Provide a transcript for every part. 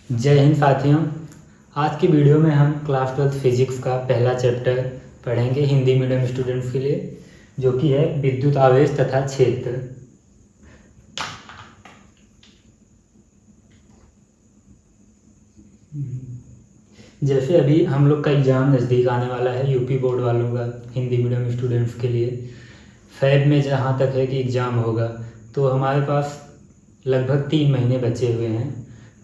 जय हिंद साथियों। आज की वीडियो में हम क्लास 12 फिजिक्स का पहला चैप्टर पढ़ेंगे हिंदी मीडियम स्टूडेंट्स के लिए, जो कि है विद्युत आवेश तथा क्षेत्र। जैसे अभी हम लोग का एग्ज़ाम नज़दीक आने वाला है, यूपी बोर्ड वालों का हिंदी मीडियम स्टूडेंट्स के लिए फैब में जहाँ तक है कि एग्ज़ाम होगा, तो हमारे पास लगभग 3 महीने बचे हुए हैं।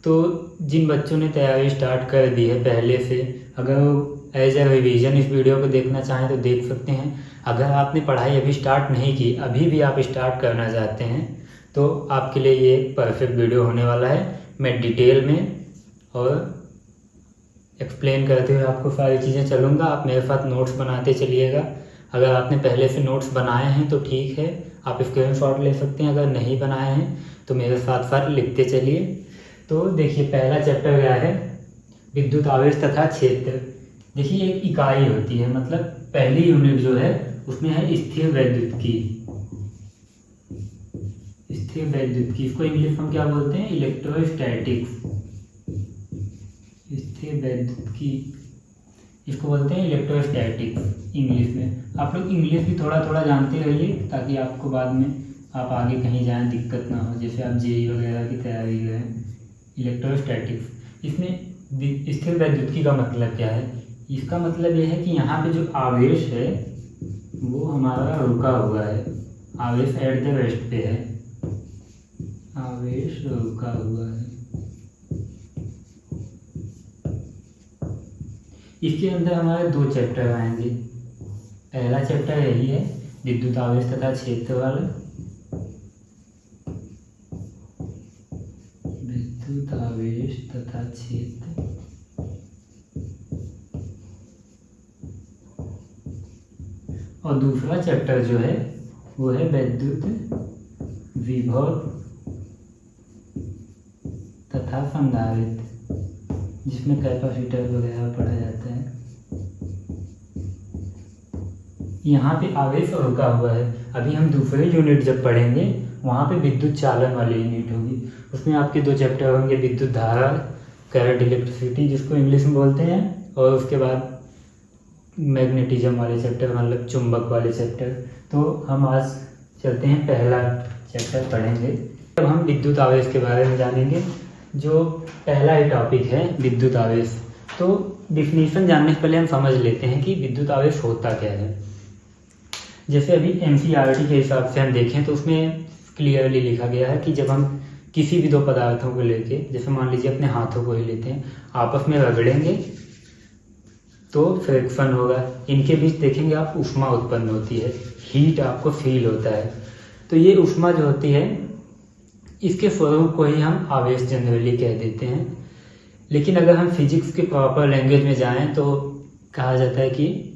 तो जिन बच्चों ने तैयारी स्टार्ट कर दी है पहले से, अगर वो एज ए रिवीजन इस वीडियो को देखना चाहें तो देख सकते हैं। अगर आपने पढ़ाई अभी स्टार्ट नहीं की, अभी भी आप स्टार्ट करना चाहते हैं, तो आपके लिए ये परफेक्ट वीडियो होने वाला है। मैं डिटेल में और एक्सप्लेन करते हुए आपको सारी चीज़ें चलूँगा। आप मेरे साथ नोट्स बनाते चलिएगा। अगर आपने पहले से नोट्स बनाए हैं तो ठीक है, आप स्क्रीनशॉट ले सकते हैं। अगर नहीं बनाए हैं तो मेरे साथ साथ लिखते चलिए। तो देखिए, पहला चैप्टर क्या है, विद्युत आवेश तथा क्षेत्र। देखिए, एक इकाई होती है, मतलब पहली यूनिट जो है उसमें है स्थिर वैद्युतिकी। स्थिर वैद्युतिकी, इसको इंग्लिश में क्या बोलते हैं, इलेक्ट्रोस्टैटिक्स। स्थिर वैद्युतिकी, इसको बोलते हैं इलेक्ट्रोस्टैटिक्स इंग्लिश में। आप लोग इंग्लिश भी थोड़ा थोड़ा जानते रहिए, ताकि आपको बाद में आप आगे कहीं जाएं दिक्कत ना हो। जैसे आप जेई वगैरह की तैयारी करें, इलेक्ट्रोस्टैटिक्स। इसमें स्थिर वैद्युतिकी का मतलब क्या है? इसका मतलब यह है कि यहाँ पे जो आवेश है वो हमारा रुका हुआ है। आवेश एट द रेस्ट पे है, आवेश रुका हुआ है। इसके अंदर हमारे 2 चैप्टर आएंगे। पहला चैप्टर यही है, विद्युत आवेश तथा क्षेत्र वाला। विद्युत आवेश तथा क्षेत्र। और दूसरा चैप्टर जो है वो है विद्युत विभव तथा संधारित्र, जिसमें कैपेसिटर वगैरह पढ़ा जाता है। यहाँ पे आवेश रुका हुआ है। अभी हम दूसरी यूनिट जब पढ़ेंगे, वहाँ पे विद्युत चालन वाली यूनिट होगी। उसमें आपके 2 चैप्टर होंगे, विद्युत धारा, करंट इलेक्ट्रिसिटी जिसको इंग्लिश में बोलते हैं, और उसके बाद मैग्नेटिज्म वाले चैप्टर, मतलब चुंबक वाले चैप्टर। तो हम आज चलते हैं, पहला चैप्टर पढ़ेंगे। अब हम विद्युत आवेश के बारे में जानेंगे, जो पहला ही टॉपिक है विद्युत आवेश। तो डिफिनीशन जानने से पहले हम समझ लेते हैं कि विद्युत आवेश होता क्या है। जैसे अभी एनसीईआरटी के हिसाब से हम देखें तो उसमें क्लियरली लिखा गया है कि जब हम किसी भी 2 पदार्थों को लेके, जैसे मान लीजिए अपने हाथों को ही लेते हैं, आपस में रगड़ेंगे तो फ्रिक्शन होगा। इनके बीच देखेंगे आप, ऊष्मा उत्पन्न होती है, हीट आपको फील होता है। तो ये ऊष्मा जो होती है, इसके स्वरूप को ही हम आवेश जनरली कह देते हैं। लेकिन अगर हम फिजिक्स के प्रॉपर लैंग्वेज में जाएं तो कहा जाता है कि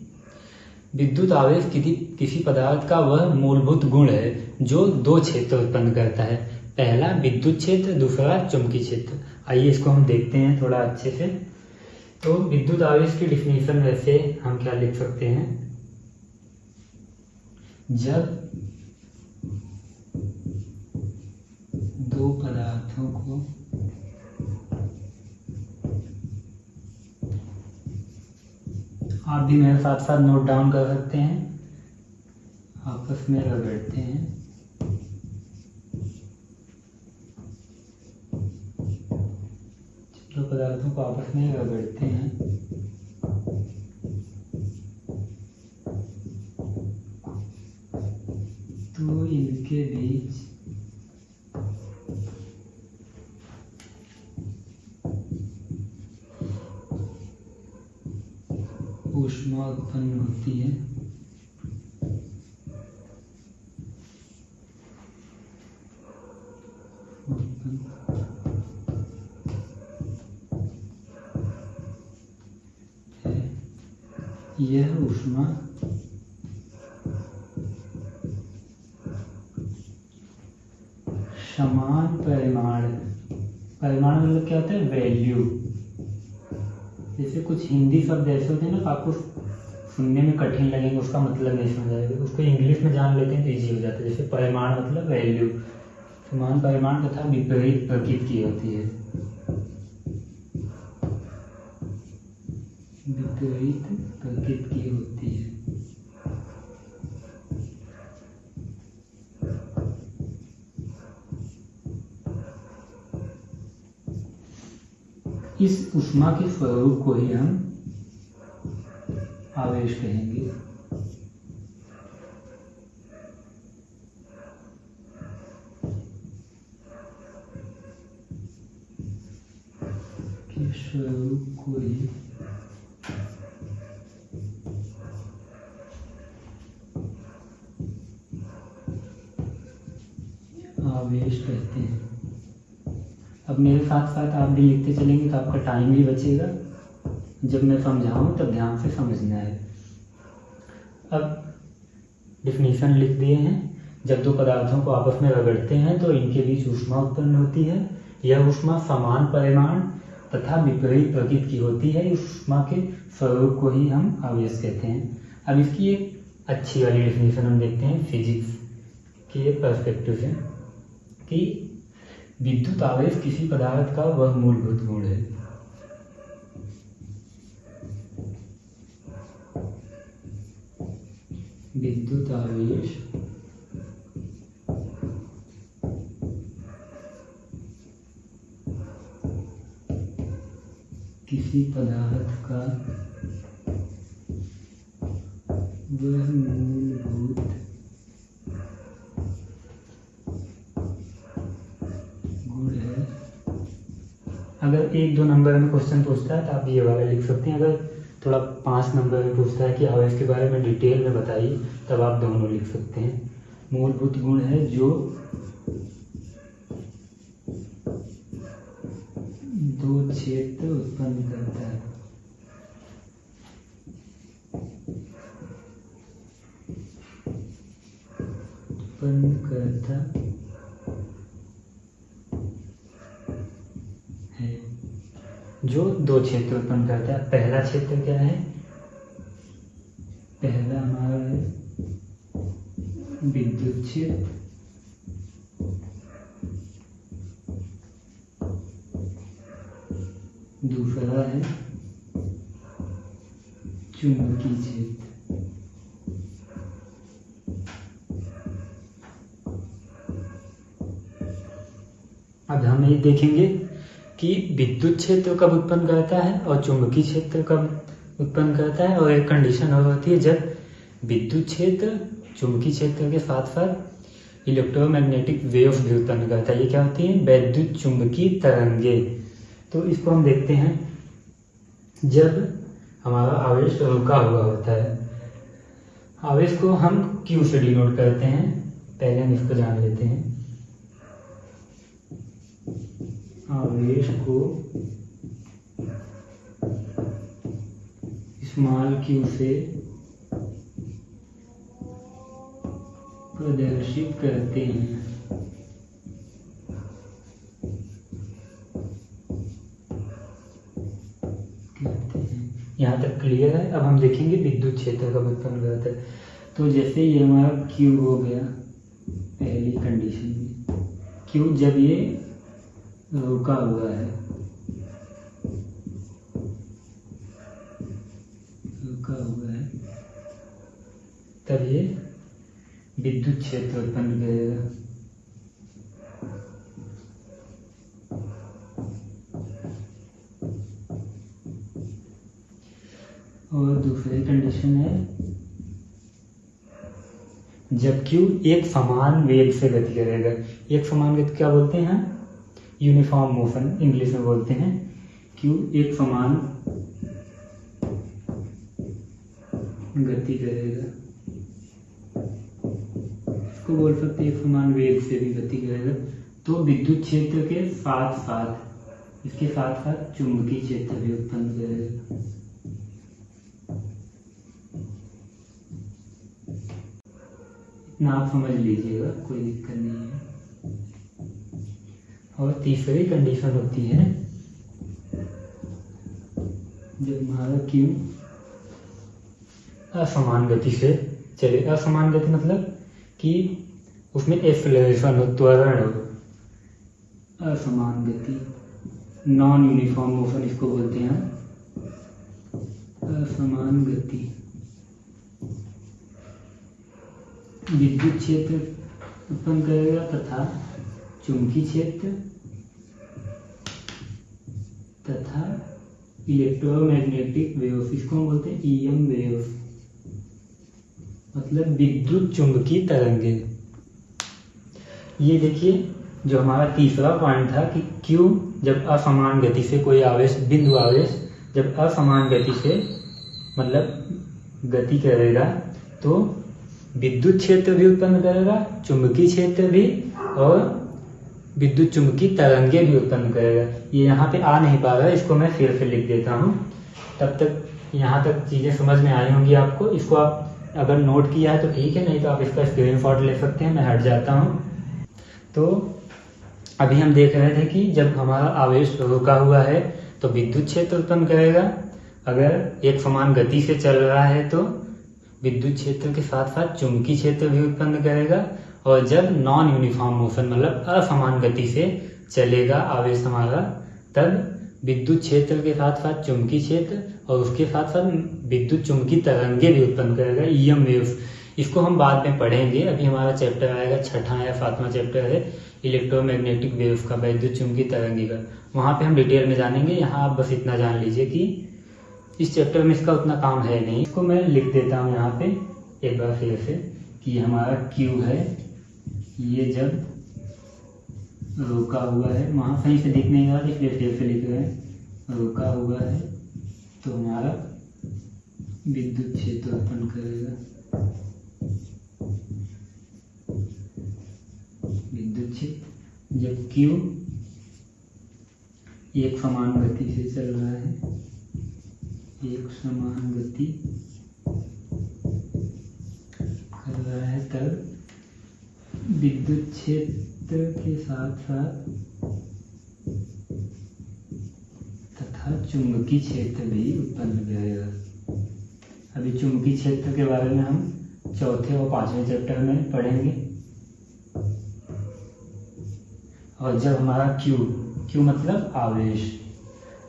विद्युत आवेश किसी पदार्थ का वह मूलभूत गुण है जो 2 क्षेत्र उत्पन्न करता है। पहला विद्युत क्षेत्र, दूसरा चुंबकीय क्षेत्र। आइए इसको हम देखते हैं थोड़ा अच्छे से। तो विद्युत आवेश की डिफिनीशन वैसे हम क्या लिख सकते हैं, जब 2 पदार्थों को आप भी मेरे साथ साथ नोट डाउन कर सकते हैं, आपस में रगड़ते हैं, दो पदार्थों को आपस में रगड़ते हैं, तो इनके बीच ऊष्मा उत्पन्न होती है। यह ऊष्मा समान परिमाण मतलब क्या होता है, वैल्यू। जैसे कुछ हिंदी शब्द ऐसे होते हैं ना, तो आपको सुनने में कठिन लगेंगे, उसका मतलब नहीं समझ आएगा। उसको इंग्लिश में जान लेते हैं तो ईजी हो जाता है। जैसे परिमाण मतलब वैल्यू, समान परिमाण तथा विपरीत प्रकृति की होती है। विपरीत प्रकृति की होती है। इस ऊष्मा के स्वरूप को ही हम आवेश कहेंगे। स्वरूप को ही आवेश कहते हैं। अब मेरे साथ साथ आप भी लिखते चलेंगे तो आपका टाइम भी बचेगा। जब मैं समझाऊं तब ध्यान से समझना है। अब डिफिनीशन लिख दिए हैं। जब दो पदार्थों को आपस में रगड़ते हैं तो इनके बीच ऊष्मा उत्पन्न होती है। यह ऊष्मा समान परिमाण तथा विपरीत प्रकृति की होती है। इस ऊष्मा के स्वरूप को ही हम आवेश कहते हैं। अब इसकी एक अच्छी वाली डेफिनेशन हम देखते हैं फिजिक्स के पर्सपेक्टिव से कि विद्युत आवेश किसी पदार्थ का वह मूलभूत गुण है। विद्युत आवेश किसी पदार्थ का वह मूलभूत गुण है। अगर 1-2 नंबर में क्वेश्चन पूछता है तो आप ये वाला लिख सकते हैं। अगर थोड़ा 5 नंबर में पूछता है कि आवेश के बारे में डिटेल में बताइए, तब आप दोनों लिख सकते हैं। मूलभूत गुण है जो दो क्षेत्र उत्पन्न करता है। उत्पन्न करता है जो दो क्षेत्र उत्पन्न करता है। पहला क्षेत्र क्या है? पहला हमारा है विद्युत क्षेत्र। दूसरा है चुंबकीय क्षेत्र। अब हम ये देखेंगे कि विद्युत क्षेत्र कब उत्पन्न करता है और चुंबकीय क्षेत्र कब उत्पन्न करता है। और एक कंडीशन और होती है जब विद्युत क्षेत्र चुंबकीय क्षेत्र के साथ साथ इलेक्ट्रोमैग्नेटिक वेव्स भी उत्पन्न करता है। ये क्या होती है? वैद्युत चुंबकीय तरंगे। तो इसको हम देखते हैं जब हमारा आवेश रुका हुआ होता है। आवेश को हम Q से डिनोट करते हैं। पहले हम इसको जान लेते हैं। आवेश को स्मॉल q से प्रदर्शित करते हैं। यहाँ तक क्लियर है। अब हम देखेंगे विद्युत क्षेत्र कब उत्पन्न करता है। तो जैसे ये हमारा Q हो गया पहली कंडीशन में, Q जब ये रुका हुआ है, तब ये विद्युत क्षेत्र उत्पन्न करेगा। और दूसरी कंडीशन है जब Q एक समान वेग से गति करेगा। एक समान गति क्या बोलते हैं? यूनिफॉर्म मोशन इंग्लिश में बोलते हैं। Q एक समान गति करेगा, इसको बोल सकते हैं एक समान वेग से भी गति करेगा। तो विद्युत क्षेत्र के साथ साथ इसके साथ साथ चुंबकीय क्षेत्र भी उत्पन्न करेगा। इतना आप समझ लीजिएगा, कोई दिक्कत नहीं है। और तीसरी कंडीशन होती है जब हमारा Q असमान गति से चले। असमान गति मतलब कि उसमें एक्सेलरेशन हो, त्वरण हो। असमान गति, नॉन यूनिफॉर्म मोशन इसको बोलते हैं। असमान गति, विद्युत क्षेत्र उत्पन्न करेगा तथा चुंबकीय क्षेत्र तथा इलेक्ट्रोमैग्नेटिक वेव्स, इसको हम बोलते हैं ईएम वेव्स, मतलब विद्युत चुंबकीय तरंगे। ये देखिए जो हमारा तीसरा पॉइंट था कि क्यों जब असमान गति से कोई आवेश, बिंदु आवेश जब असमान गति से मतलब गति करेगा तो विद्युत क्षेत्र भी उत्पन्न करेगा, चुंबकीय क्षेत्र भी, और विद्युत चुंबकीय तरंगे भी उत्पन्न करेगा। ये यहाँ पे आ नहीं पा रहा है, इसको मैं फिर से लिख देता हूँ। तब तक यहाँ तक चीज़ें समझ में आई होंगी आपको। इसको आप अगर नोट किया है तो ठीक है, नहीं तो आप इसका स्क्रीनशॉट ले सकते हैं। मैं हट जाता हूँ। तो अभी हम देख रहे थे कि जब हमारा आवेश रुका हुआ है तो विद्युत क्षेत्र उत्पन्न करेगा, अगर एक समान गति से चल रहा है तो विद्युत क्षेत्र के साथ साथ चुंबकीय क्षेत्र भी उत्पन्न करेगा, और जब नॉन यूनिफॉर्म मोशन मतलब असमान गति से चलेगा आवेश हमारा, तब विद्युत क्षेत्र के साथ साथ चुंबकीय क्षेत्र और उसके साथ साथ विद्युत चुंबकीय तरंगे भी उत्पन्न करेगा, ईएम वेव्स। इसको हम बाद में पढ़ेंगे। अभी हमारा चैप्टर आएगा, छठा या सातवां चैप्टर है इलेक्ट्रोमैग्नेटिक वेव्स का, विद्युत चुंबकीय तरंगे का। वहाँ पे हम डिटेल में जानेंगे। यहाँ आप बस इतना जान लीजिए कि इस चैप्टर में इसका उतना काम है नहीं। इसको मैं लिख देता हूँ यहाँ पे एक बार फिर से कि हमारा Q है, ये जब रुका हुआ है, वहाँ सही से दिख नहीं रहा इसलिए फिर से लिख रहे हैं, रुका हुआ है तो हमारा विद्युत क्षेत्र उत्पन्न करेगा। विद्युत क्षेत्र जब Q एक समान गति से चल रहा है, एक समान गति कर रहा है, तब विद्युत क्षेत्र के साथ साथ तथा चुंबकीय क्षेत्र भी उत्पन्न करेगा। अभी चुंबकीय क्षेत्र के बारे में हम चौथे और पांचवें चैप्टर में पढ़ेंगे। और जब हमारा Q मतलब आवेश,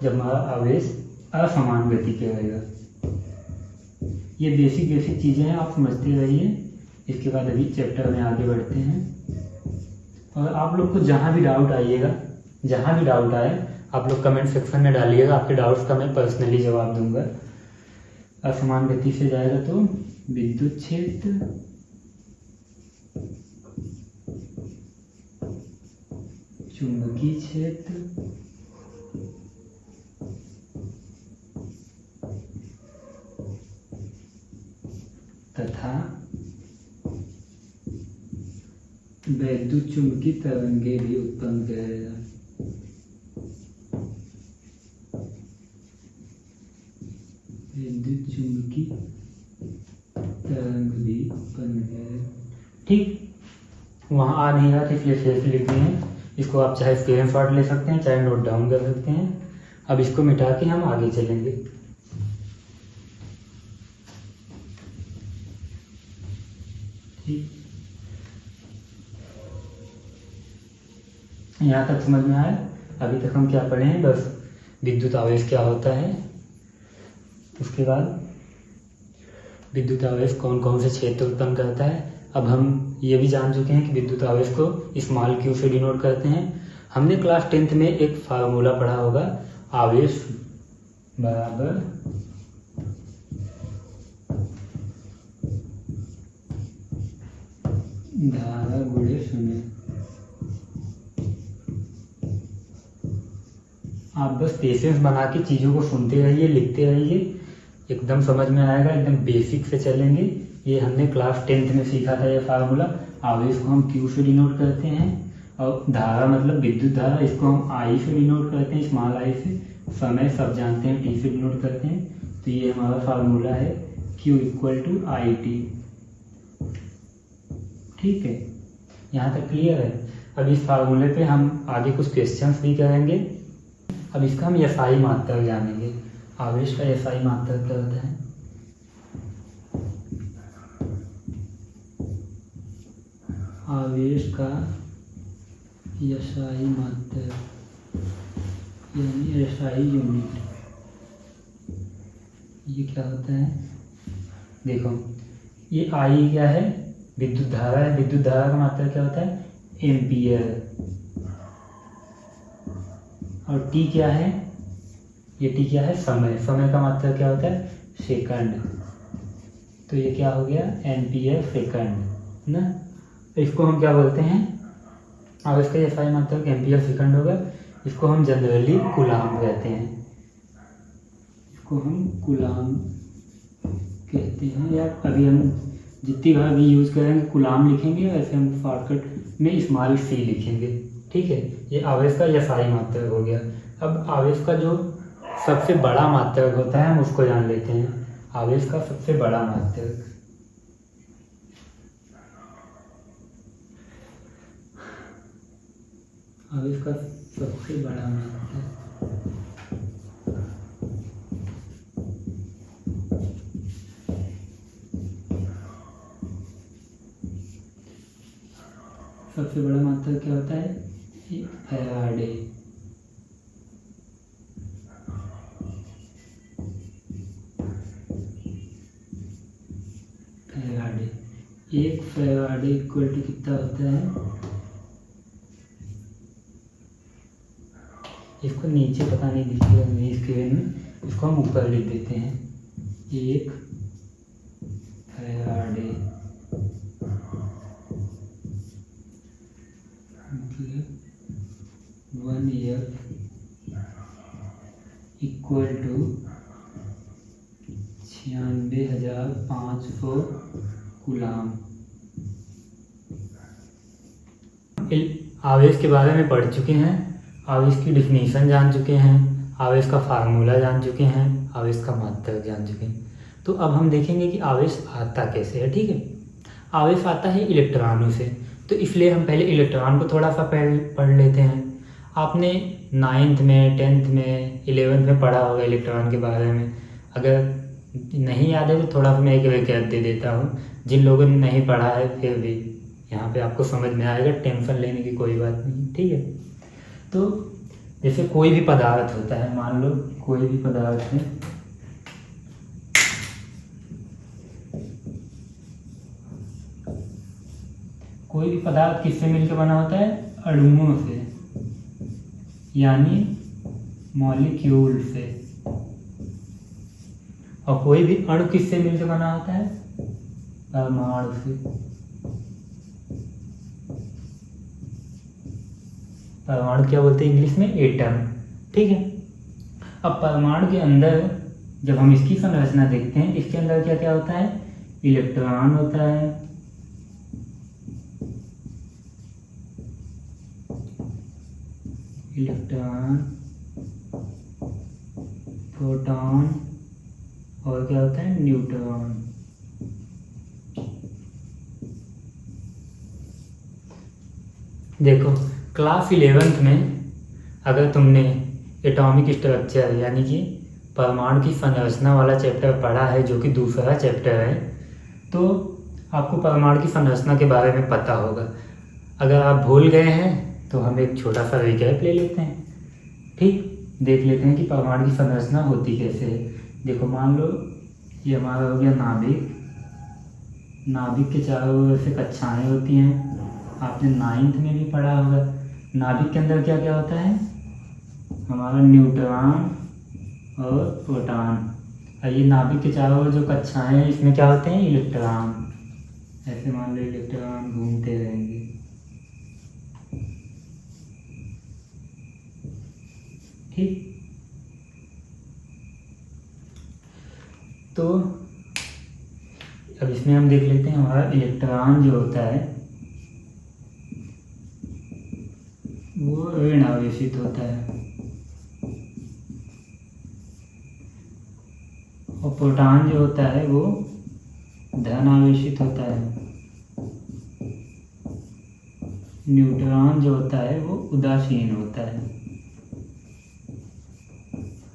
जब हमारा आवेश असमान गति करेगा, ये बेसिक चीज़ें हैं, आप समझते रहिए। इसके बाद अभी चैप्टर में आगे बढ़ते हैं। और आप लोग को जहाँ भी डाउट आइएगा, जहाँ भी डाउट आए आप लोग कमेंट सेक्शन में डालिएगा। आपके डाउट्स का मैं पर्सनली जवाब दूंगा। असमान गति से जाएगा तो विद्युत क्षेत्र चुंबकीय क्षेत्र तथा विद्युत चुंबकीय तरंगे भी उत्पन्न करेगा। विद्युत चुंबकीय तरंग भी उत्पन्न करेगा। ठीक, वहाँ आ नहीं रहा था इसलिए फिर से लिख रहे हैं। इसको आप चाहे स्क्रीनशॉट ले सकते हैं, चाहे नोट डाउन कर सकते हैं। अब इसको मिटा के हम आगे चलेंगे। ठीक, यहाँ तक समझ में आया। अभी तक हम क्या पढ़े हैं, बस विद्युत आवेश क्या होता है, उसके बाद विद्युत आवेश कौन कौन से क्षेत्र उत्पन्न करता है। अब हम ये भी जान चुके हैं कि विद्युत आवेश को स्मॉल q से डिनोट करते हैं। हमने क्लास 10th में एक फार्मूला पढ़ा होगा, आवेश बराबर धारा गुणे समय। आप बस पेशेंस बना के चीज़ों को सुनते रहिए, लिखते रहिए, एकदम समझ में आएगा। एकदम बेसिक से चलेंगे। ये हमने क्लास 10th में सीखा था ये फार्मूला। आवेश को हम Q से डिनोट करते हैं, और धारा मतलब विद्युत धारा, इसको हम I से डिनोट करते हैं, स्मॉल I से। समय सब जानते हैं, T से डिनोट करते हैं। तो ये हमारा फार्मूला है Q = IT। ठीक है, यहाँ तक क्लियर है। अब इस फार्मूले पे हम आगे कुछ क्वेश्चंस भी करेंगे। अब इसका हम SI मात्रक जानेंगे। आवेश का SI मात्रक क्या होता है? आवेश का SI मात्रक यानी SI यूनिट, ये क्या होता है, देखो ये आई क्या है, विद्युत धारा है। विद्युत धारा का मात्रा क्या होता है, एम्पियर। और टी क्या है, ये टी क्या है, समय। समय का मात्रा क्या होता है, सेकंड। तो ये क्या हो गया, एम्पियर सेकंड ना। तो इसको हम क्या बोलते हैं, अब इसका ये सारी मात्रा एम्पियर सेकंड होगा। इसको हम जनरली कूलाम कहते हैं, इसको हम कूलाम कहते हैं। या अभी हम जितनी बार भी यूज़ करेंगे कूलाम लिखेंगे, वैसे हम शॉर्टकट में स्मॉल सी लिखेंगे। ठीक है, ये आवेश का यसाई मात्रक हो गया। अब आवेश का जो सबसे बड़ा मात्रक होता है हम उसको जान लेते हैं। आवेश का सबसे बड़ा मात्रक, आवेश का सबसे बड़ा मात्रक सबसे बड़ा मात्रक क्या होता है, फैराडे। फैराडे, एक फैराडे इक्वल टू कितना होता है, इसको नीचे पता नहीं दिखेगा मेरी स्क्रीन में, इसको हम ऊपर लिख देते हैं। एक फैराडे मतलब 1 इक्वल टू 96,500 कूलाम। आवेश के बारे में पढ़ चुके हैं, आवेश की डिफिनीशन जान चुके हैं, आवेश का फार्मूला जान चुके हैं, आवेश का मात्रक जान चुके हैं। तो अब हम देखेंगे कि आवेश आता कैसे है। ठीक है, आवेश आता है इलेक्ट्रॉनों से, तो इसलिए हम पहले इलेक्ट्रॉन को थोड़ा सा पढ़ लेते हैं। आपने 9th में 10th में 11th में पढ़ा होगा इलेक्ट्रॉन के बारे में। अगर नहीं याद है तो थोड़ा सा मैं एक रिकैप दे देता हूँ। जिन लोगों ने नहीं पढ़ा है फिर भी यहाँ पे आपको समझ में आएगा, टेंशन लेने की कोई बात नहीं। ठीक है, तो जैसे कोई भी पदार्थ होता है, मान लो कोई भी पदार्थ है, कोई भी पदार्थ किससे मिलकर बना होता है, अणुओं से, यानी मॉलिक्यूल से। और कोई भी अणु किससे मिलकर बना होता है, परमाणु से। परमाणु क्या बोलते हैं इंग्लिश में, एटम। ठीक है, अब परमाणु के अंदर जब हम इसकी संरचना देखते हैं, इसके अंदर क्या क्या होता है, इलेक्ट्रॉन होता है, इलेक्ट्रॉन, प्रोटॉन और क्या होता है, न्यूट्रॉन। देखो क्लास 11th में अगर तुमने एटॉमिक स्ट्रक्चर यानी कि परमाणु की संरचना वाला चैप्टर पढ़ा है, जो कि दूसरा चैप्टर है, तो आपको परमाणु की संरचना के बारे में पता होगा। अगर आप भूल गए हैं तो हम एक छोटा सा रिकैप ले लेते हैं। ठीक, देख लेते हैं कि परमाणु की संरचना होती कैसे है। देखो मान लो ये हमारा हो गया नाभिक। नाभिक के चारों ओर से कक्षाएं होती हैं, आपने 9th में भी पढ़ा होगा। नाभिक के अंदर क्या क्या होता है, हमारा न्यूट्रॉन और प्रोटॉन। और ये नाभिक के चारों ओर जो कक्षाएं हैं, इसमें क्या होते हैं, इलेक्ट्रॉन। ऐसे मान लो इलेक्ट्रॉन घूमते रहेंगे। ठीक, तो अब इसमें हम देख लेते हैं हमारा इलेक्ट्रॉन जो होता है वो ऋण आवेशित होता है, और प्रोटॉन जो होता है वो धन आवेशित होता है। न्यूट्रॉन जो होता है वो उदासीन होता है।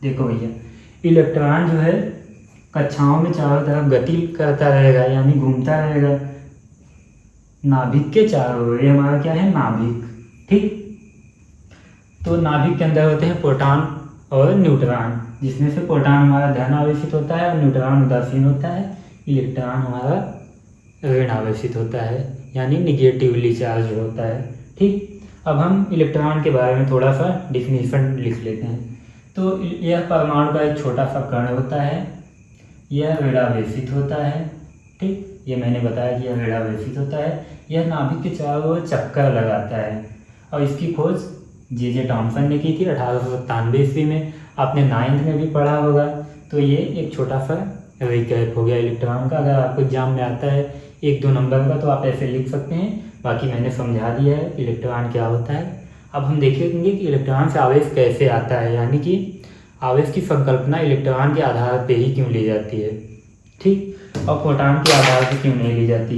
देखो भैया, इलेक्ट्रॉन जो है कक्षाओं में चारों तरफ गति करता रहेगा, यानी घूमता रहेगा नाभिक के चारों ओर। ये हमारा क्या है, नाभिक। ठीक, तो नाभिक के अंदर होते हैं प्रोटॉन और न्यूट्रॉन, जिसमें से प्रोटॉन हमारा धन आवेशित होता है और न्यूट्रॉन उदासीन होता है, इलेक्ट्रॉन हमारा ऋण आवेशित होता है यानी निगेटिवली चार्ज होता है। ठीक, अब हम इलेक्ट्रॉन के बारे में थोड़ा सा डिफिनीशन लिख लेते हैं। तो यह परमाणु का एक छोटा सा कण होता है, यह ऋणावेशित होता है। ठीक, ये मैंने बताया कि यह ऋणावेशित होता है, यह नाभिक के चारों ओर चक्कर लगाता है और इसकी खोज जे टॉमसन ने की थी 1897 ईस्वी में। आपने 9th में भी पढ़ा होगा। तो ये एक छोटा सा रिकैप हो गया इलेक्ट्रॉन का। अगर आपको एग्जाम में आता है 1-2 नंबर का तो आप ऐसे लिख सकते हैं, बाकी मैंने समझा दिया है इलेक्ट्रॉन क्या होता है। अब हम देखेंगे कि इलेक्ट्रॉन से आवेश कैसे आता है, यानी कि आवेश की संकल्पना इलेक्ट्रॉन के आधार पे ही क्यों ली जाती है। ठीक, और प्रोटॉन के आधार पे क्यों नहीं ली जाती।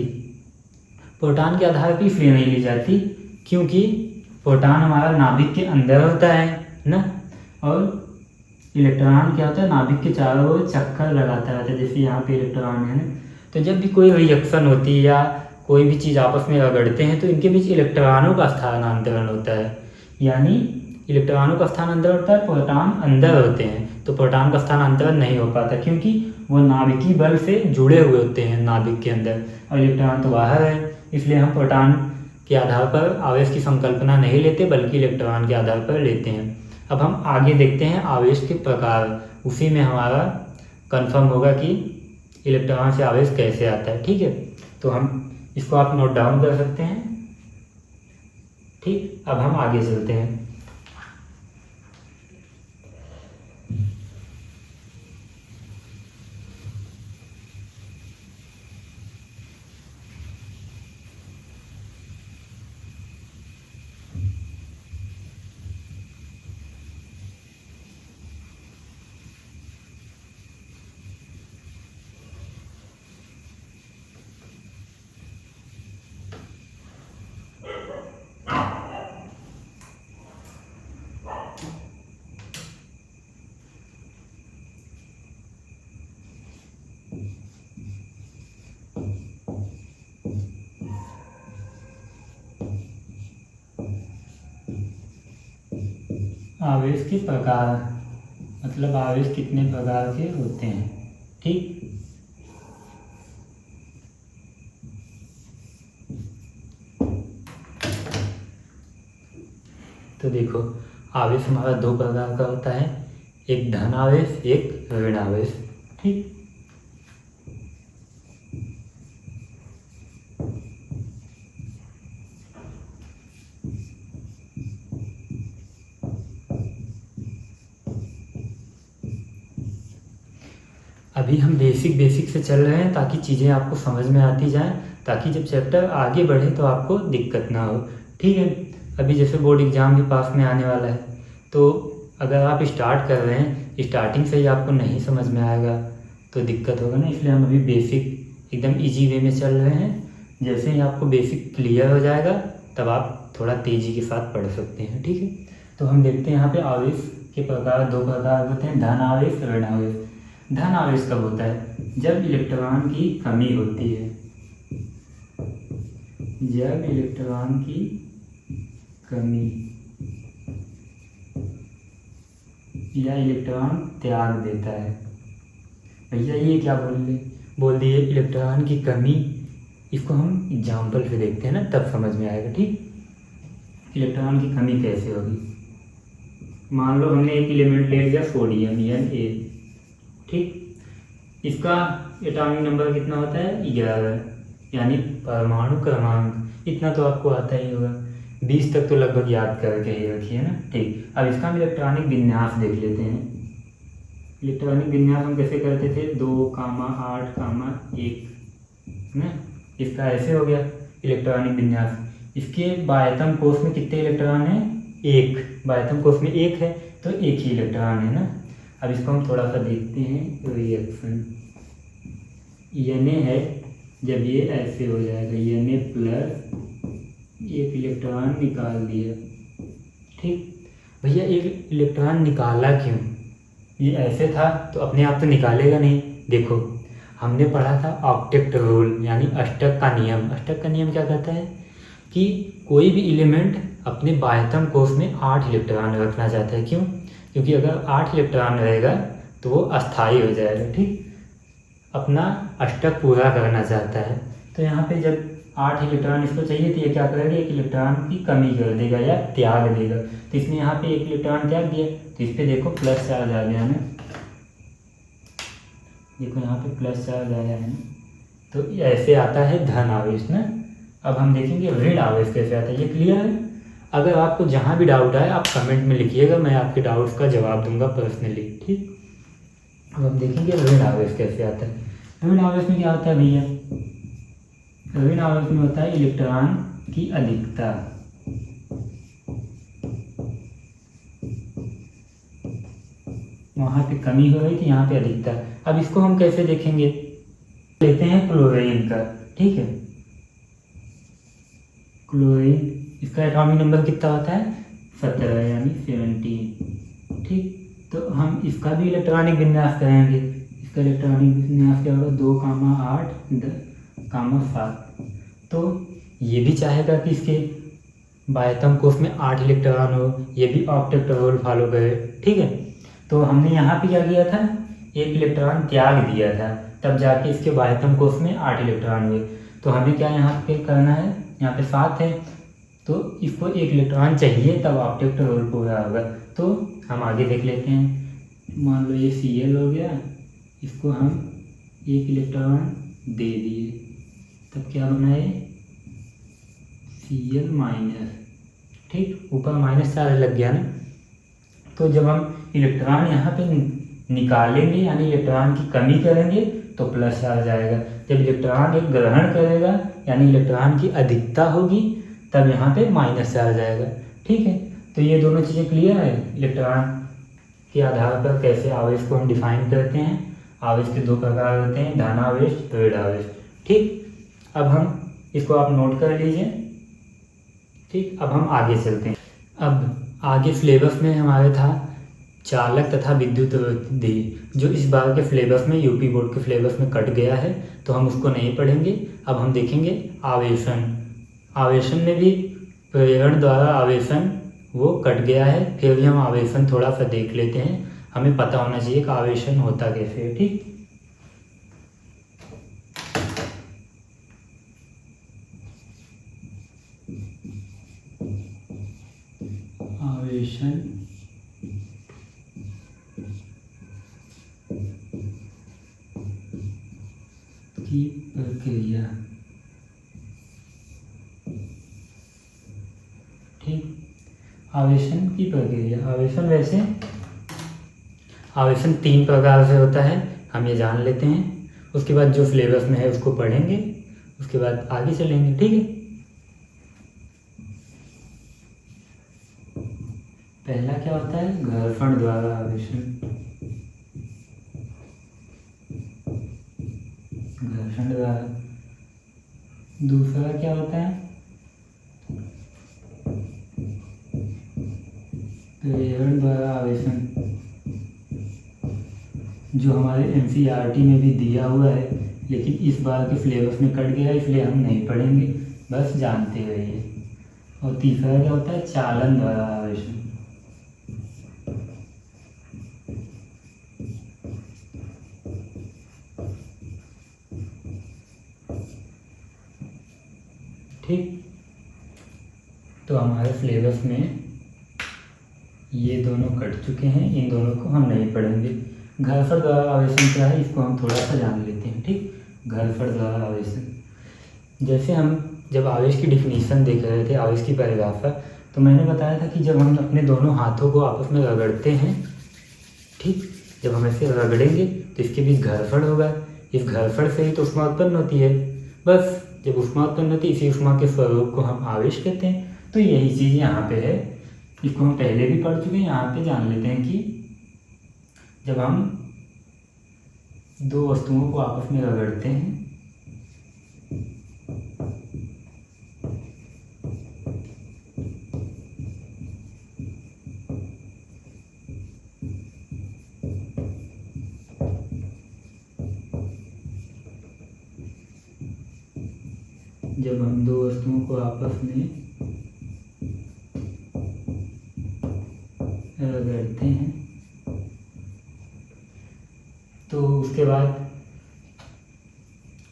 प्रोटॉन के आधार पर इसलिए नहीं ली जाती क्योंकि प्रोटॉन हमारा नाभिक के अंदर होता है ना, और इलेक्ट्रॉन क्या होता है नाभिक के चारों ओर चक्कर लगाता रहता है, जैसे यहाँ पे इलेक्ट्रॉन है ना। तो जब भी कोई रिएक्शन होती है या कोई भी चीज़ आपस में रगड़ते हैं तो इनके बीच इलेक्ट्रॉनों का स्थानांतरण होता है, यानी इलेक्ट्रॉनों का स्थानांतरण होता है, प्रोटॉन अंदर होते हैं तो प्रोटॉन का स्थानांतरण नहीं हो पाता क्योंकि वो नाभिकीय बल से जुड़े हुए होते हैं नाभिक के अंदर, और इलेक्ट्रॉन तो बाहर है। इसलिए हम प्रोटॉन के आधार पर आवेश की संकल्पना नहीं लेते बल्कि इलेक्ट्रॉन के आधार पर लेते हैं। अब हम आगे देखते हैं आवेश के प्रकार, उसी में हमारा कंफर्म होगा कि इलेक्ट्रॉन से आवेश कैसे आता है। ठीक है, तो हम इसको आप नोट डाउन कर सकते हैं। ठीक, अब हम आगे चलते हैं। आवेश के प्रकार मतलब आवेश कितने प्रकार के होते हैं। ठीक, तो देखो आवेश हमारा 2 प्रकार का होता है, एक धन आवेश, एक ऋण आवेश। ठीक, अभी हम बेसिक से चल रहे हैं ताकि चीज़ें आपको समझ में आती जाएं, ताकि जब चैप्टर आगे बढ़े तो आपको दिक्कत ना हो। ठीक है, अभी जैसे बोर्ड एग्ज़ाम भी पास में आने वाला है, तो अगर आप स्टार्ट कर रहे हैं, स्टार्टिंग से ही आपको नहीं समझ में आएगा तो दिक्कत होगा ना। इसलिए हम अभी बेसिक एकदम इजी वे में चल रहे हैं। जैसे ही आपको बेसिक क्लियर हो जाएगा तब आप थोड़ा तेज़ी के साथ पढ़ सकते हैं। ठीक है, तो हम देखते हैं यहाँ पे आवेश के प्रकार 2 प्रकार होते हैं, धन आवेश, ऋण आवेश। धन आवेश कब होता है, जब इलेक्ट्रॉन की कमी होती है, जब इलेक्ट्रॉन की कमी या इलेक्ट्रॉन त्याग देता है। भैया ये क्या बोल दिए इलेक्ट्रॉन की कमी, इसको हम एग्जाम्पल से देखते हैं ना तब समझ में आएगा। ठीक, इलेक्ट्रॉन की कमी कैसे होगी। मान लो हमने एक एलिमेंट ले लिया सोडियम Na। ठीक, इसका एटॉमिक नंबर कितना होता है 11, यानी परमाणु क्रमांक इतना तो आपको आता ही होगा, 20 तक तो लगभग याद करके ही रखिए ना। ठीक, अब इसका हम इलेक्ट्रॉनिक विन्यास देख लेते हैं। इलेक्ट्रॉनिक विन्यास हम कैसे करते थे 2,8,1 ना, इसका ऐसे हो गया इलेक्ट्रॉनिक विन्यास। इसके बाह्यतम कोश में कितने इलेक्ट्रॉन हैं 1, बाह्यतम कोश में 1 है तो 1 ही इलेक्ट्रॉन है ना। अब इसको हम थोड़ा सा देखते हैं, रिएक्शन Na है, जब ये ऐसे हो जाएगा Na प्लस 1 इलेक्ट्रॉन निकाल दिया। ठीक, भैया 1 इलेक्ट्रॉन निकाला क्यों, ये ऐसे था तो अपने आप तो निकालेगा नहीं। देखो हमने पढ़ा था ऑक्टेट रूल यानी अष्टक का नियम। अष्टक का नियम क्या कहता है कि कोई भी एलिमेंट अपने बाह्यतम कोश में 8 इलेक्ट्रॉन रखना चाहता है। क्यों, क्योंकि अगर 8 इलेक्ट्रॉन रहेगा तो वो अस्थाई हो जाएगा। ठीक, अपना अष्टक पूरा करना चाहता है। तो यहाँ पे जब 8 इलेक्ट्रॉन इसको चाहिए तो ये क्या करेगा, 1 इलेक्ट्रॉन की कमी कर देगा या त्याग देगा। तो इसने यहाँ पे 1 इलेक्ट्रॉन त्याग दिया, तो इस पर देखो प्लस चार्ज आ गया ना, देखो यहाँ पे प्लस चार्ज आया है ना। तो ऐसे आता है धन आवेश ना। अब हम देखेंगे ऋण आवेश कैसे आता है, ये क्लियर है। अगर आपको जहाँ भी डाउट आए आप कमेंट में लिखिएगा, मैं आपके डाउट्स का जवाब दूंगा पर्सनली। ठीक, अब हम देखेंगे ऋण आवेश कैसे आता है। ऋण आवेश में क्या होता है भैया, ऋण आवेश में होता है इलेक्ट्रॉन की अधिकता। वहाँ पे कमी हो रही थी, यहाँ पे अधिकता। अब इसको हम कैसे देखेंगे, लेते हैं क्लोरीन का। ठीक है, क्लोरीन, इसका एटॉमिक नंबर कितना होता है 17 यानी 17। ठीक, तो हम इसका भी इलेक्ट्रॉनिक विन्यास करेंगे। इसका इलेक्ट्रॉनिक विन्यास क्या होगा, 2,8,7। तो ये भी चाहेगा कि इसके बाह्यतम कोश में 8 इलेक्ट्रॉन हो, ये भी ऑक्टेट रूल फॉलो करे। ठीक है, तो हमने यहाँ पे क्या किया था, 1 इलेक्ट्रॉन त्याग दिया था, तब जाके इसके बाह्यतम कोश में 8 इलेक्ट्रॉन हुए। तो हमें क्या यहाँ पे करना है, यहाँ पे 7 है, तो इसको 1 इलेक्ट्रॉन चाहिए तब ऑक्टेट रूल पूरा होगा। तो हम आगे देख लेते हैं। मान लो ये Cl हो गया, इसको हम 1 इलेक्ट्रॉन दे दिए, तब क्या बना है Cl माइनस। ठीक, ऊपर माइनस चार्ज लग गया ना। तो जब हम इलेक्ट्रॉन यहाँ पे निकालेंगे यानी इलेक्ट्रॉन की कमी करेंगे तो प्लस चार्ज आएगा। जब इलेक्ट्रॉन एक ग्रहण करेगा यानी इलेक्ट्रॉन की अधिकता होगी तब यहाँ पे माइनस चार्ज आएगा। ठीक है, तो ये दोनों चीज़ें क्लियर है। इलेक्ट्रॉन के आधार पर कैसे आवेश को हम डिफाइन करते हैं। आवेश के 2 प्रकार होते हैं, धन आवेश, ऋण आवेश। ठीक, अब हम इसको आप नोट कर लीजिए। ठीक, अब हम आगे चलते हैं। अब आगे सिलेबस में हमारे था चालक तथा विद्युत रोधी, जो इस बार के सिलेबस में यूपी बोर्ड के सिलेबस में कट गया है, तो हम उसको नहीं पढ़ेंगे। अब हम देखेंगे आवेशन। आवेशन में भी प्रेरण द्वारा आवेशन वो कट गया है, फिर भी हम आवेशन थोड़ा सा देख लेते हैं। हमें पता होना चाहिए कि आवेशन होता कैसे है। ठीक, आवेशन की प्रक्रिया। ठीक, आवेशन की प्रक्रिया। आवेशन वैसे आवेशन 3 प्रकार से होता है, हम ये जान लेते हैं। उसके बाद जो सिलेबस में है उसको पढ़ेंगे, उसके बाद आगे चलेंगे। ठीक है, पहला क्या होता है, घर्षण द्वारा आवेशन। घर्षण द्वारा। दूसरा क्या होता है, प्रेरण द्वारा आवेशन, जो हमारे NCERT में भी दिया हुआ है लेकिन इस बार के सिलेबस में कट गया, इसलिए हम नहीं पढ़ेंगे, बस जानते रहिए। और तीसरा क्या होता है, चालन द्वारा आवेशन। ठीक, तो हमारे सिलेबस में ये दोनों कट चुके हैं, इन दोनों को हम नहीं पढ़ेंगे। घर्षण द्वारा आवेशन क्या है, इसको हम थोड़ा सा जान लेते हैं। ठीक, घर्षण द्वारा आवेशन, जैसे हम जब आवेश की डिफिनीशन देख रहे थे, आवेश की परिभाषा, तो मैंने बताया था कि जब हम अपने दोनों हाथों को आपस में रगड़ते हैं, ठीक, जब हम ऐसे रगड़ेंगे तो इसके बीच घर्षण होगा। इस घर्षण से ही तो ऊष्मा उत्पन्न होती है। बस जब ऊष्मा उत्पन्न होती है, इसी ऊष्मा के स्वरूप को हम आवेश कहते हैं। तो यही चीज़ यहाँ पे है, इसको हम पहले भी पढ़ चुके हैं। यहाँ पे जान लेते हैं कि जब हम 2 वस्तुओं को आपस में रगड़ते हैं, जब हम 2 वस्तुओं को आपस में रगड़ते हैं तो उसके बाद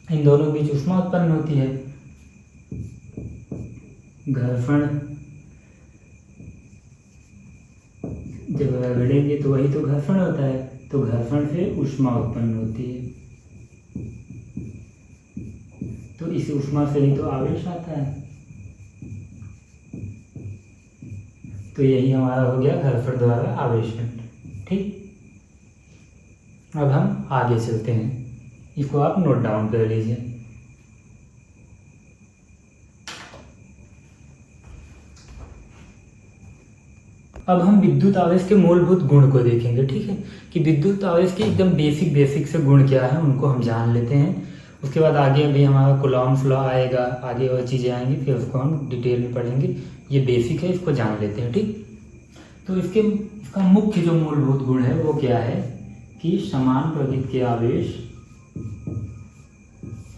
इन दोनों के बीच ऊष्मा उत्पन्न होती है। घर्षण जब रगड़ेंगे तो वही तो घर्षण होता है, तो घर्षण से ऊष्मा उत्पन्न होती है। तो इस ऊष्मा से ही तो आवेश आता है। तो यही हमारा हो गया घर्षण द्वारा आवेशन। ठीक, अब हम आगे चलते हैं, इसको आप नोट डाउन कर लीजिए। अब हम विद्युत आवेश के मूलभूत गुण को देखेंगे। ठीक है, कि विद्युत आवेश के एकदम बेसिक से गुण क्या है उनको हम जान लेते हैं। उसके बाद आगे अभी हमारा कूलॉम्स लॉ आएगा, आगे और चीज़ें आएंगी, फिर उसको हम डिटेल में पढ़ेंगे। ये बेसिक है, इसको जान लेते हैं। ठीक, तो इसका मुख्य जो मूलभूत गुण है वो क्या है कि समान प्रकृति के आवेश।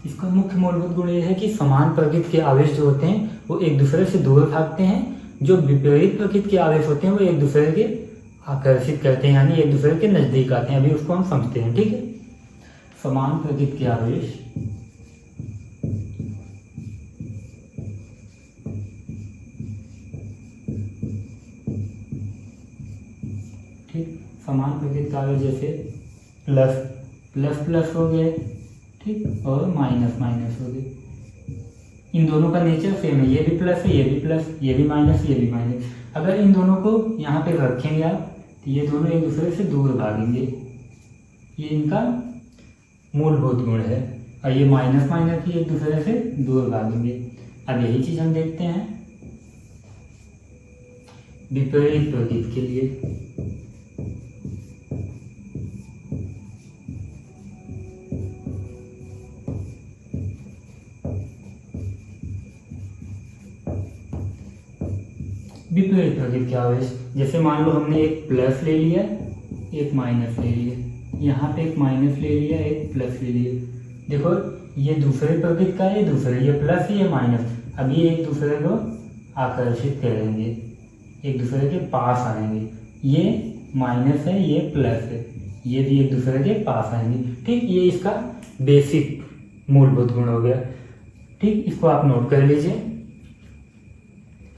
इसका मुख्य मूलभूत गुण ये है कि समान प्रकृति के आवेश जो होते हैं वो एक दूसरे से दूर भागते हैं। जो विपरीत प्रकृति के आवेश होते हैं वो एक दूसरे के आकर्षित करते हैं, यानी एक दूसरे के नजदीक आते हैं। अभी उसको हम समझते हैं। ठीक है, समान प्रकृति के आवेश ठीक, समान प्रकृति का आवेश जैसे प्लस प्लस प्लस हो गए, ठीक, और माइनस माइनस हो गए। इन दोनों का नेचर सेम है, ये भी प्लस है, ये भी प्लस, ये भी माइनस, ये भी माइनस। अगर इन दोनों को यहाँ पे रखेंगे आप तो ये दोनों एक दूसरे से दूर भागेंगे। ये इनका मूलभूत गुण है। और ये माइनस माइनस भी एक दूसरे से दूर भागेंगे। अब यही चीज हम देखते हैं विपरीत प्रकृति के लिए। विपरीत प्रकृति के आवेश, जैसे मान लो हमने एक प्लस ले लिया, एक माइनस ले लिया, यहाँ पे एक माइनस ले लिया, एक प्लस ले लिया। देखो ये दूसरे प्रकृति का है, दूसरे, ये प्लस ये माइनस। अब ये एक दूसरे को आकर्षित करेंगे, एक दूसरे के पास आएंगे। ये माइनस है, ये प्लस है, ये भी एक दूसरे के पास आएंगे। ठीक, ये इसका बेसिक मूलभूत गुण हो गया। ठीक, इसको आप नोट कर लीजिए।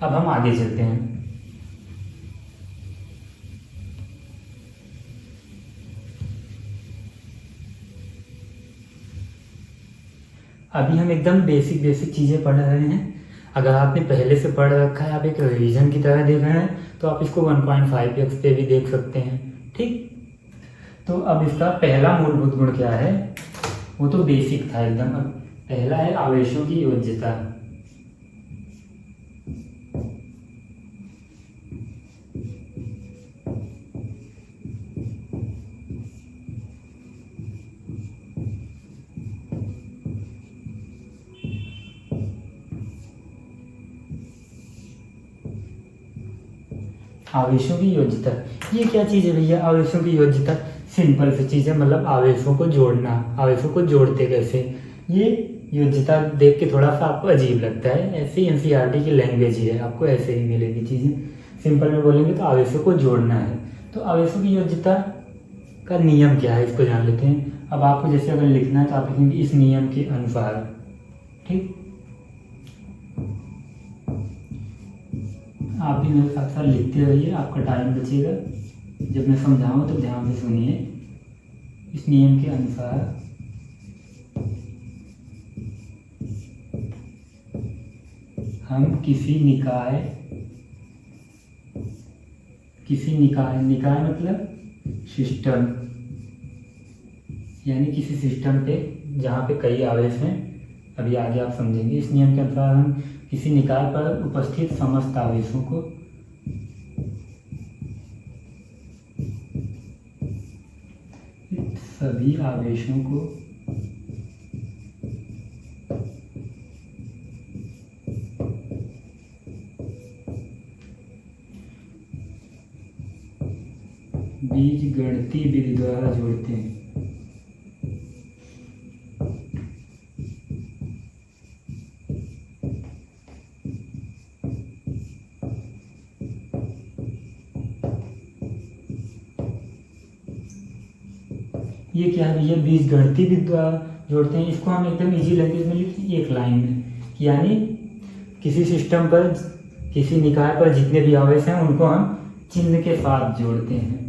अब हम आगे चलते हैं। अभी हम एकदम बेसिक चीज़ें पढ़ रहे हैं। अगर आपने पहले से पढ़ रखा है, आप एक रिवीजन की तरह देख रहे हैं, तो आप इसको 1.5x पे भी देख सकते हैं। ठीक, तो अब इसका पहला मूलभूत गुण क्या है, वो तो बेसिक था एकदम। अब पहला है आवेशों की योज्यता। आवेशों की योज्यता, ये क्या चीज़ है भैया? आवेशों की योज्यता सिंपल सी चीज़ है, मतलब आवेशों को जोड़ना। आवेशों को जोड़ते कैसे, ये योज्यता देख के थोड़ा सा आपको अजीब लगता है, ऐसे ही एनसीईआरटी की लैंग्वेज ही है, आपको ऐसे ही मिलेगी चीज़ें। सिंपल में बोलेंगे तो आवेशों को जोड़ना है। तो आवेशों की योज्यता का नियम क्या है, इसको जान लेते हैं। अब आपको जैसे अगर लिखना है तो आप लिखेंगे इस नियम के अनुसार। ठीक, आप भी मेरे साथ साथ लिखते रहिए, आपका टाइम बचेगा। जब मैं समझाऊँ तो ध्यान से सुनिए। इस नियम के अनुसार हम किसी निकाय मतलब सिस्टम, यानी किसी सिस्टम पे जहाँ पे कई आवेश हैं, अभी आगे आप समझेंगे। इस नियम के अनुसार हम किसी निकाय पर उपस्थित समस्त आवेशों को सभी आवेशों को बीजगणितीय विधि द्वारा जोड़ते हैं। ये क्या है भैया, बीजगणितीय विद्युत जोड़ते हैं। इसको हम एकदम इजी लैंग्वेज में लिखते हैं एक लाइन में, यानी किसी सिस्टम पर, किसी निकाय पर जितने भी आवेश हैं उनको हम चिन्ह के साथ जोड़ते हैं।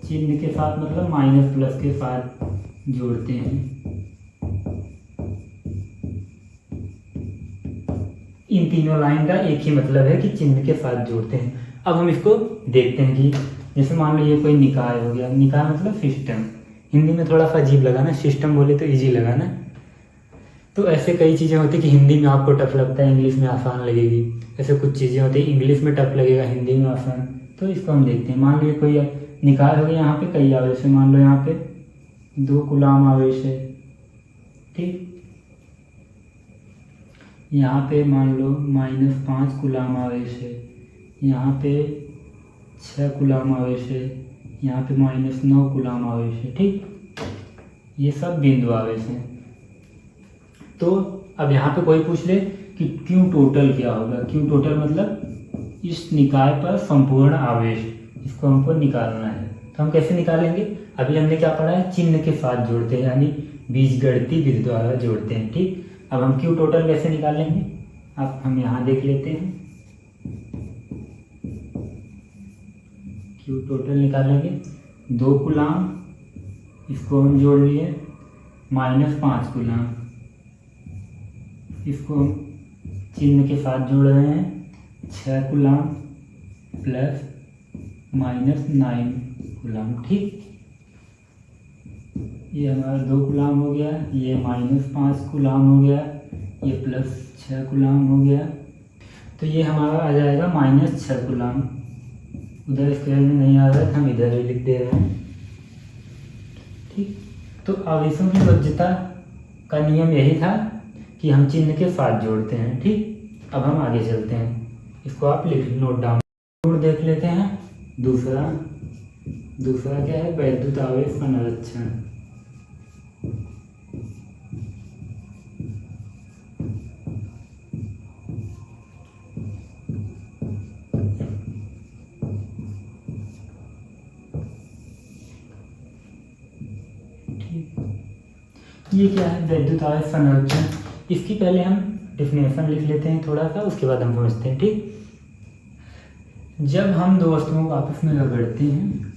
चिन्ह के साथ मतलब माइनस प्लस के साथ जोड़ते हैं। इन तीनों लाइन का एक ही मतलब है कि चिन्ह के साथ जोड़ते हैं। अब हम इसको देखते हैं कि जैसे मान लो ये कोई निकाय हो गया, निकाय मतलब सिस्टम, हिंदी में थोड़ा सा अजीब लगा ना, सिस्टम बोले तो इजी लगा ना। तो ऐसे कई चीज़ें होती कि हिंदी में आपको टफ लगता है, इंग्लिश में आसान लगेगी। ऐसे कुछ चीज़ें होती है इंग्लिश में टफ लगेगा, हिंदी में आसान। तो इसको हम देखते हैं। मान लो ये कोई निकाय हो गया, यहाँ पे कई आवेश है, मान लो यहाँ पे 2 कूलाम आवेश है, ठीक। यहाँ पे मान लो -5 कूलाम आवेश है, यहाँ पे 6 कूलाम आवेश है, यहाँ पे -9 कूलाम आवेश है, ठीक। ये सब बिंदु आवेश हैं। तो अब यहाँ पे कोई पूछ ले कि क्यू टोटल क्या होगा। क्यू टोटल मतलब इस निकाय पर संपूर्ण आवेश, इसको हमको निकालना है। तो हम कैसे निकालेंगे, अभी हमने क्या पढ़ा है, चिन्ह के साथ जोड़ते हैं, यानी बीजगणितीय विधि द्वारा जोड़ते हैं, ठीक। अब हम क्यू टोटल कैसे निकालेंगे, अब हम यहाँ देख लेते हैं। क्यू टोटल निकालेंगे, 2 कूलाम, इसको हम जोड़ लिए, -5 कूलाम, इसको हम चिन्ह के साथ जोड़ रहे हैं, 6 कूलाम प्लस -9 कूलाम, ठीक। ये हमारा 2 कूलाम हो गया, ये -5 कूलाम हो गया, ये प्लस 6 कूलाम हो गया। तो ये हमारा आ जाएगा -6 कूलाम। उधर स्क्वायर में नहीं आ रहा है, हम इधर ही लिख दे रहे हैं, ठीक। तो आवेशों की वज्रता का नियम यही था कि हम चिन्ह के साथ जोड़ते हैं, ठीक। अब हम आगे चलते हैं, इसको आप नोट डाउन देख लेते हैं। दूसरा क्या है, वैद्युत आवेश संरक्षण। ये क्या है, वैद्युत आवेश संरक्षण। इसकी पहले हम डिफिनेशन लिख लेते हैं थोड़ा सा, उसके बाद हम समझते हैं, ठीक। जब हम दो वस्तुओं को आपस में रगड़ते हैं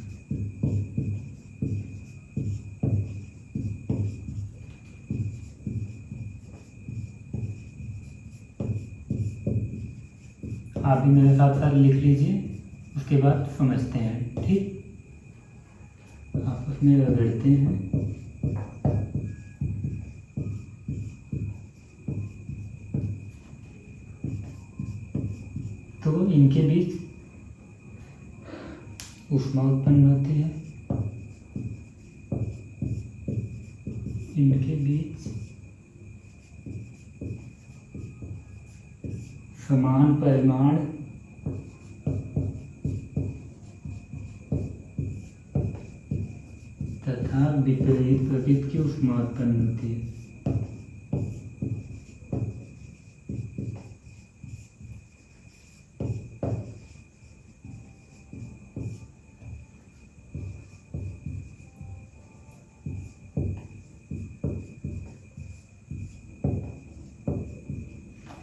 आप भी मेरे साथ साथ लिख लीजिए, उसके बाद समझते हैं, ठीक। आपस में रगड़ते हैं तो इनके बीच ऊष्मा उत्पन्न होती है, इनके बीच समान परिमाण तथा विपरीत प्रकृति की ऊष्मा उत्पन्न होती है।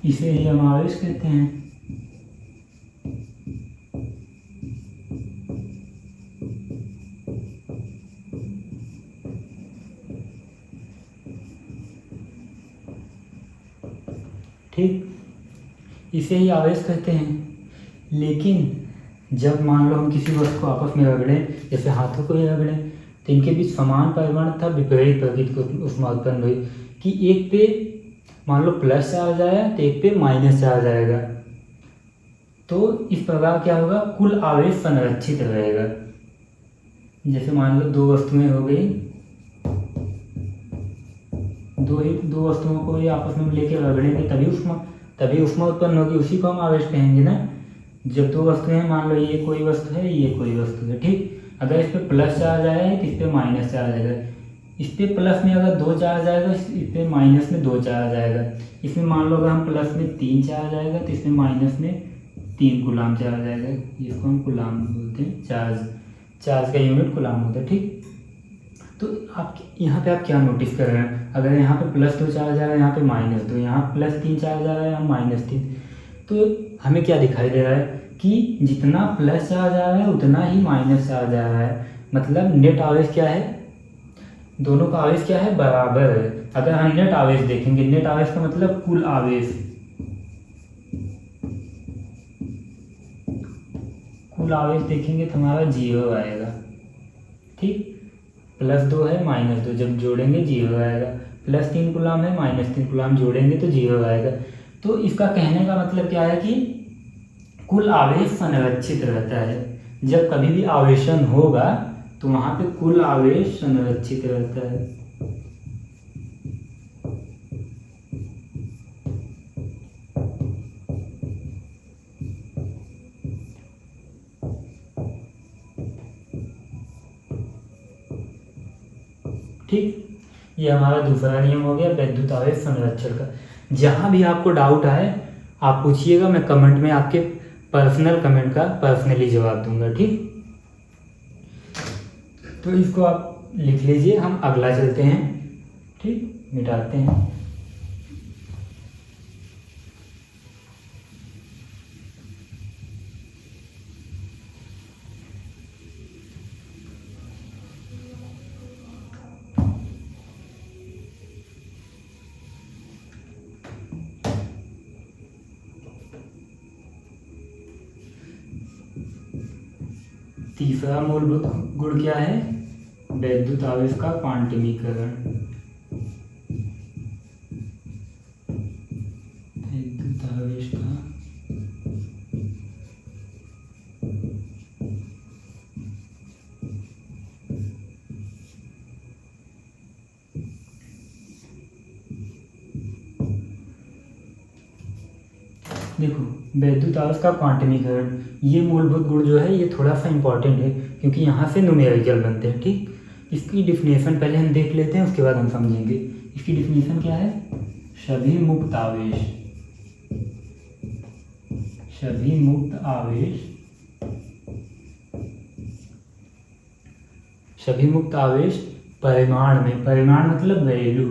इसे ही हम आवेश कहते हैं। ठीक, इसे ही आवेश कहते हैं। लेकिन जब मान लो हम किसी वस्तु को आपस में रगड़ें, जैसे हाथों को ही रगड़ें, तो इनके बीच समान परिमाण था विपरीत प्रकृति को ऊष्मा उत्पन्न हुई कि एक पे मान लो प्लस चार्ज आया तो एक पे माइनस चार्ज आएगा। तो इस प्रकार क्या होगा, कुल आवेश संरक्षित रहेगा। जैसे मान लो दो वस्तुएं हो गई, दो वस्तुओं को ही आपस में लेकर रगड़ेंगे तभी ऊष्मा उत्पन्न होगी, उसी को हम आवेश कहेंगे ना। जब दो वस्तुएं हैं, मान लो ये कोई वस्तु है, ये कोई वस्तु है, ठीक। अगर इस पे प्लस चार्ज आया है तो इस पे माइनस चार्ज आएगा। इस पे प्लस में अगर 2 चार्ज आएगा, इस पे माइनस में 2 चार्ज आएगा। इसमें मान लो अगर हम प्लस में 3 चार्ज आएगा तो इसमें माइनस में 3 कूलाम चार्ज आएगा। इसको हम कूलाम बोलते हैं, चार्ज का यूनिट कूलाम होता है। ठीक, तो आप यहाँ पे आप क्या नोटिस कर रहे हैं, अगर यहाँ पे +2 चार्ज आ रहा है, यहाँ पे -2, यहाँ +3 चार्ज आ रहा है, यहाँ -3, तो हमें क्या दिखाई दे रहा है कि जितना प्लस चार्ज आ रहा है उतना ही माइनस चार्ज आ रहा है। मतलब नेट आवेश क्या है, दोनों का आवेश क्या है, बराबर है। अगर हम नेट आवेश देखेंगे, नेट आवेश का मतलब कुल आवेश, कुल आवेश देखेंगे तो हमारा 0 आएगा। ठीक, +2 है -2, जब जोड़ेंगे 0 आएगा। +3 कूलाम है, -3 कूलाम जोड़ेंगे तो 0 आएगा। तो इसका कहने का मतलब क्या है कि कुल आवेश संरक्षित रहता है। जब कभी भी आवेशन होगा तो वहाँ पे कुल आवेश संरक्षित रहता है। ठीक, ये हमारा दूसरा नियम हो गया विद्युत आवेश संरक्षण का। जहाँ भी आपको डाउट आए आप पूछिएगा, मैं कमेंट में आपके पर्सनल कमेंट का पर्सनली जवाब दूंगा। ठीक, तो इसको आप लिख लीजिए, हम अगला चलते हैं। ठीक, मिटाते हैं। तीसरा मूलभूत गुण क्या है, विद्युत आवेश का क्वांटमीकरण। विद्युत आवेश का देखो, विद्युत आवेश का क्वांटमीकरण, ये मूलभूत गुण जो है ये थोड़ा सा इम्पॉर्टेंट है क्योंकि यहाँ से न्यूमेरिकल बनते हैं। ठीक, इसकी डिफिनेशन पहले हम देख लेते हैं, उसके बाद हम समझेंगे। इसकी डिफिनेशन क्या है, सभी मुक्त आवेश, सभी मुक्त आवेश, सभी मुक्त आवेश परिमाण में, परिमाण मतलब वैल्यू,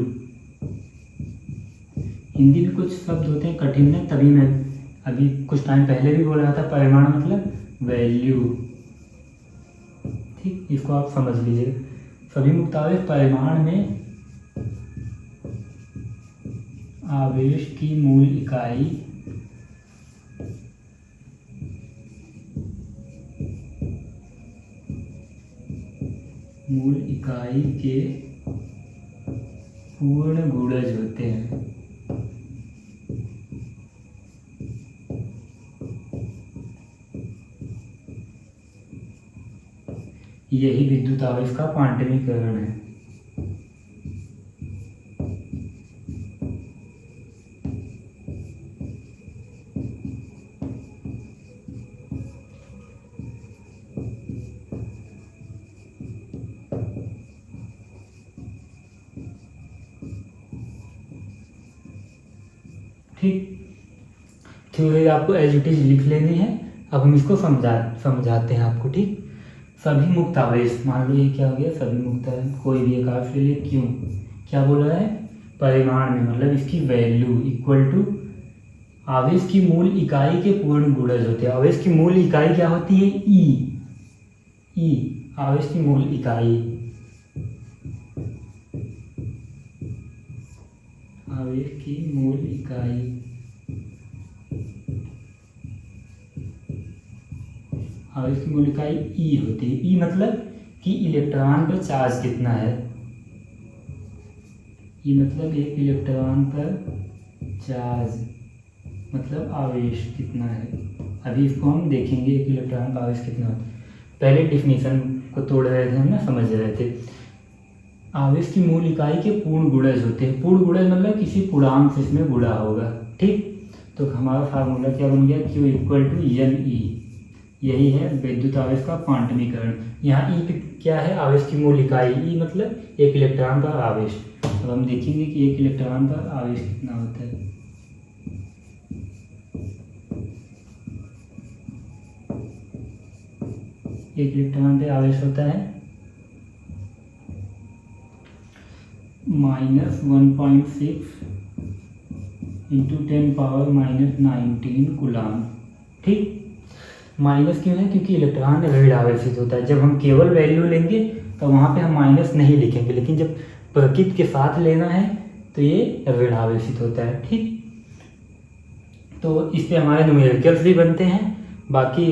हिंदी में कुछ शब्द होते हैं कठिन है, तभी मैं अभी कुछ टाइम पहले भी बोल रहा था, परिमाण मतलब वैल्यू। ठीक, इसको आप समझ लीजिए। सभी मुक्त आवेश परिमाण में आवेश की मूल इकाई के पूर्ण गुणज होते हैं। यही विद्युत आवेश का क्वांटमीकरण है। ठीक, थ्योरी आपको एज इट इज लिख लेनी है। अब हम इसको समझाते हैं आपको। ठीक, सभी मुक्त आवेश, मान लो ये क्या हो गया, सभी मुक्त आवेश, कोई भी एक आवेश ले लिए, क्यों, क्या बोल रहा है, परिमाण में, मतलब इसकी वैल्यू इक्वल टू आवेश की मूल इकाई के पूर्ण गुणज होते हैं। आवेश की मूल इकाई क्या होती है, ई, आवेश की मूल इकाई, आवेश की मूल इकाई, आवेश की मूल इकाई ई होती है। ई मतलब कि इलेक्ट्रॉन पर चार्ज कितना है, ई मतलब एक इलेक्ट्रॉन पर चार्ज, मतलब आवेश कितना है। अभी इसको हम देखेंगे एक इलेक्ट्रॉन का आवेश कितना होता है। पहले डिफिनीशन को तोड़ रहे थे हम ना, समझ रहे थे। आवेश की मूल इकाई के पूर्ण गुणज होते हैं। पूर्ण गुणज मतलब किसी पूर्णांक से इसमें गुणा होगा। ठीक, तो हमारा फार्मूला क्या बन गया, Q इक्वल टू NE। यही है विद्युत आवेश का क्वांटमीकरण। यहाँ ई क्या है, आवेश की मूल इकाई, ई मतलब एक इलेक्ट्रॉन पर आवेश। अब हम देखेंगे कि एक इलेक्ट्रॉन पर आवेश कितना होता है। एक इलेक्ट्रॉन पे आवेश होता है -1.6 इंटू 10⁻⁹ कूलाम। ठीक, माइनस क्यों है? क्योंकि इलेक्ट्रॉन ऋण आवेशित होता है। जब हम केवल वैल्यू लेंगे तो वहाँ पे हम माइनस नहीं लिखेंगे, लेकिन जब प्रकृत के साथ लेना है तो ये ऋण आवेशित होता है। ठीक, तो इस पे हमारे न्यूमेरिकल्स भी बनते हैं। बाकी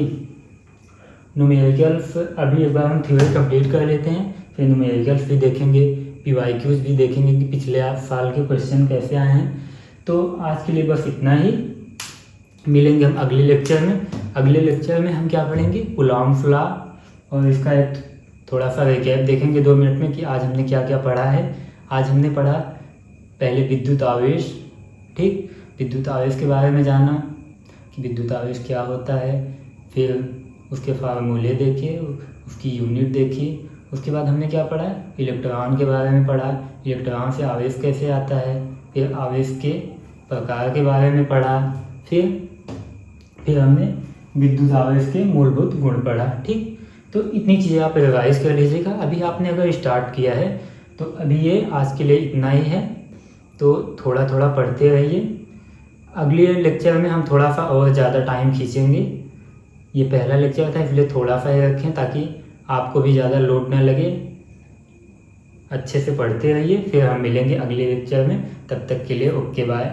न्यूमेरिकल्स अभी एक बार हम थ्योरी कंप्लीट कर लेते हैं, फिर न्यूमेरिकल्स भी देखेंगे, PYQs भी देखेंगे कि पिछले साल के क्वेश्चन कैसे आए हैं। तो आज के लिए बस इतना ही, मिलेंगे हम अगले लेक्चर में। अगले लेक्चर में हम क्या पढ़ेंगे? कूलॉम्स लॉ, और इसका एक थोड़ा सा रिकैप देखेंगे 2 मिनट में कि आज हमने क्या क्या पढ़ा है। आज हमने पढ़ा पहले विद्युत आवेश। ठीक, विद्युत आवेश के बारे में जाना कि विद्युत आवेश क्या होता है, फिर उसके फार्मूले देखे, उसकी यूनिट देखी। उसके बाद हमने क्या पढ़ा? इलेक्ट्रॉन के बारे में पढ़ा, इलेक्ट्रॉन से आवेश कैसे आता है, फिर आवेश के प्रकार के बारे में पढ़ा, फिर हमने विद्युत आवेश के मूलभूत गुण पढ़ा। ठीक, तो इतनी चीज़ें आप रिवाइज कर लीजिएगा। अभी आपने अगर स्टार्ट किया है तो अभी ये आज के लिए इतना ही है, तो थोड़ा थोड़ा पढ़ते रहिए। अगले लेक्चर में हम थोड़ा सा और ज़्यादा टाइम खींचेंगे। ये पहला लेक्चर था इसलिए थोड़ा सा ही रखें ताकि आपको भी ज़्यादा लोड न लगे। अच्छे से पढ़ते रहिए, फिर हम मिलेंगे अगले लेक्चर में। तब तक के लिए ओके बाय।